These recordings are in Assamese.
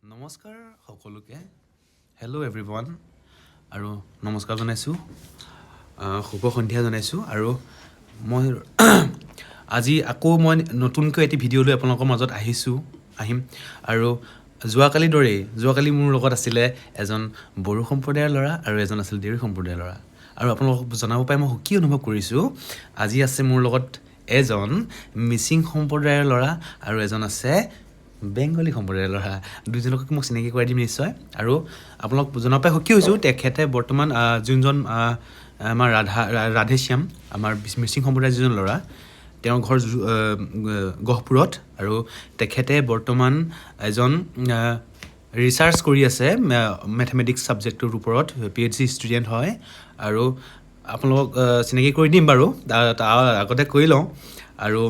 নমস্কাৰ সকলোকে হেল্ল' এভৰিৱান আৰু নমস্কাৰ জনাইছোঁ শুভ সন্ধিয়া জনাইছোঁ আৰু মই আজি আকৌ মই নতুনকৈ এটি ভিডিঅ' লৈ আপোনালোকৰ মাজত আহিম আৰু যোৱাকালি মোৰ লগত আছিলে এজন বড়ো সম্প্ৰদায়ৰ ল'ৰা আৰু এজন আছিল দেউৰী সম্প্ৰদায়ৰ ল'ৰা আৰু আপোনালোকক জনাব পাই মই সুখী অনুভৱ কৰিছোঁ আজি আছে মোৰ লগত এজন মিচিং সম্প্ৰদায়ৰ ল'ৰা আৰু এজন আছে বেংগলী সম্প্ৰদায়ৰ ল'ৰা দুজনক মই চিনাকি কৰাই দিম নিশ্চয় আৰু আপোনালোক জনাব পাই সুখী হৈছোঁ তেখেতে বৰ্তমান যোনজন আমাৰ ৰাধেশ্যাম আমাৰ মিচিং সম্প্ৰদায়ৰ যিজন ল'ৰা তেওঁৰ ঘৰ গহপুৰত আৰু তেখেতে বৰ্তমান এজন ৰিচাৰ্চ কৰি আছে মেথমেটিক্স ছাবজেক্টটোৰ ওপৰত PhD ষ্টুডেণ্ট হয় আৰু আপোনালোকক চিনাকি কৰি দিম বাৰু তাৰ আগতে কৈ লওঁ আৰু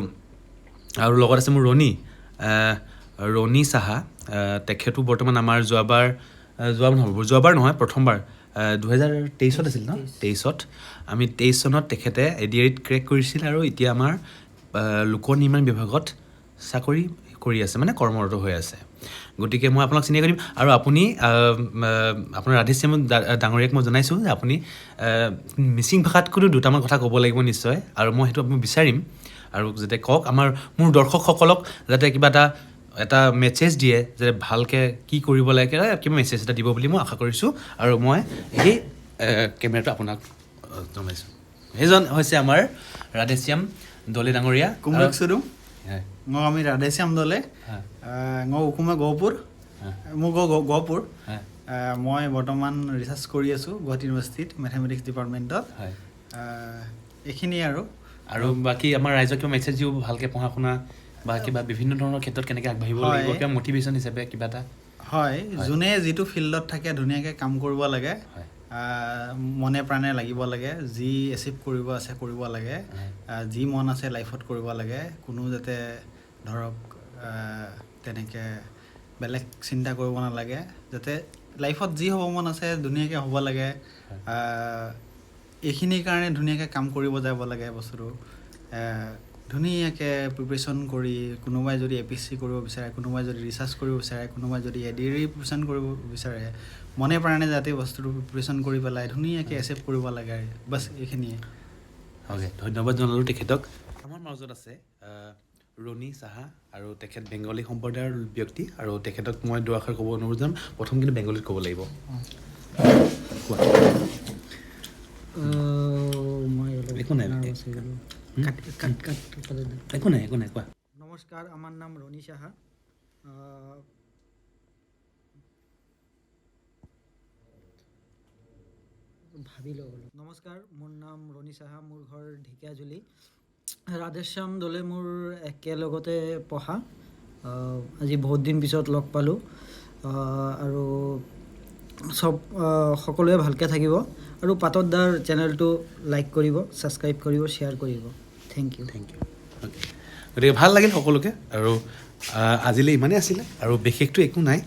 লগত আছে মোৰ ৰণী চাহা তেখেতো বৰ্তমান আমাৰ যোৱাবাৰ নহয় প্ৰথমবাৰ 2023 আছিল ন 23 আমি 23 চনত তেখেতে ADREত ক্ৰেক কৰিছিল আৰু এতিয়া আমাৰ লোক নিৰ্মাণ বিভাগত চাকৰি কৰি আছে মানে কৰ্মৰত হৈ আছে গতিকে মই আপোনাক চিনাকি কৰিম আৰু আপুনি আপোনাৰ ৰাধেশ্যাম ডাঙৰীয়াক মই জনাইছোঁ যে আপুনি মিচিং ভাষাত কোনো দুটামান কথা ক'ব লাগিব নিশ্চয় আৰু মই সেইটো আপুনি বিচাৰিম আৰু যাতে কওক মোৰ দৰ্শকসকলক যাতে কিবা এটা মেছেজ দিয়ে যে ভালকৈ কি কৰিব লাগে কিবা মেছেজ এটা দিব বুলি মই আশা কৰিছোঁ আৰু মই এই কেমেৰাটো আপোনাক জনাইছোঁ সেইজন হৈছে আমাৰ ৰাধেশ্যাম দলে ডাঙৰীয়া কুমৰকচুৰুম আমি ৰাধেশ্যাম দলে উকুমা গহপুৰ মোৰ গহপুৰ মই বৰ্তমান ৰিচাৰ্চ কৰি আছোঁ গুৱাহাটী ইউনিভাৰ্চিটিত মেথমেটিক্স ডিপাৰ্টমেণ্টত এইখিনিয়ে আৰু বাকী আমাৰ ৰাইজক কিবা মেছেজ দিওঁ ভালকৈ পঢ়া শুনা বা কিবা বিভিন্ন ধৰণৰ ক্ষেত্ৰত কেনেকৈ আগবাঢ়িব লাগিব কিবা মটিভেশ্যন হিচাপে কিবা এটা হয় যোনে যিটো ফিল্ডত থাকে ধুনীয়াকৈ কাম কৰিব লাগে মনে প্ৰাণে লাগিব লাগে যি এচিভ কৰিব আছে কৰিব লাগে যি মন আছে লাইফত কৰিব লাগে কোনো যাতে ধৰক তেনেকৈ বেলেগ চিন্তা কৰিব নালাগে যাতে লাইফত যি হ'ব মন আছে ধুনীয়াকৈ হ'ব লাগে এইখিনিৰ কাৰণে ধুনীয়াকৈ কাম কৰিব যাব লাগে বস্তুটো ধুনীয়াকৈ প্ৰিপেৰেশ্যন কৰি কোনোবাই যদি APSC কৰিব বিচাৰে কোনোবাই যদি ৰিচাৰ্চ কৰিব বিচাৰে কোনোবাই যদি ADRE প্ৰিপেৰেশ্যন কৰিব বিচাৰে মনে প্ৰাণে যাতে বস্তুটো প্ৰিপেৰেশ্যন কৰি পেলাই ধুনীয়াকৈ এচিভ কৰিব লাগে বাছ এইখিনিয়ে অ'কে ধন্যবাদ জনালোঁ তেখেতক আমাৰ মাজত আছে ৰণী চাহা আৰু তেখেত বেংগলী সম্প্ৰদায়ৰ ব্যক্তি আৰু তেখেতক মই দুআষাৰ ক'ব অনুৰোধ যাম প্ৰথম কিন্তু বেংগলীত ক'ব লাগিব একো নাই কোৱা নমস্কাৰ আমাৰ নাম ৰনি সাহা নমস্কাৰ মোৰ নাম ৰনি সাহা মোৰ ঘৰ ঢেকিয়াজুলি ৰাধেশ্যাম দলে মোৰ একেলগতে পঢ়া আজি বহুত দিন পিছত লগ পালোঁ আৰু সকলোৱে ভালকৈ থাকিব আৰু পাতৰদাৰ চেনেলটো লাইক কৰিব ছাবস্ক্ৰাইব কৰিব শ্বেয়াৰ কৰিব থেংক ইউ গতিকে ভাল লাগিল সকলোকে আৰু আজিলৈ ইমানেই আছিলে আৰু বিশেষটো একো নাই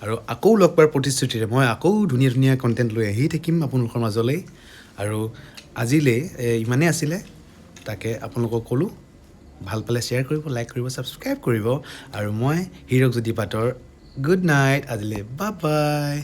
আৰু আকৌ লগ পোৱাৰ প্ৰতিশ্ৰুতিৰে মই আকৌ ধুনীয়া কণ্টেণ্ট লৈ আহি থাকিম আপোনালোকৰ মাজলৈ আৰু আজিলৈ ইমানেই আছিলে তাকে আপোনালোকক ক'লোঁ ভাল পালে শ্বেয়াৰ কৰিব লাইক কৰিব ছাবস্ক্ৰাইব কৰিব আৰু মই হীৰক জ্যোতি পাতৰ গুড নাইট আজিলৈ বাই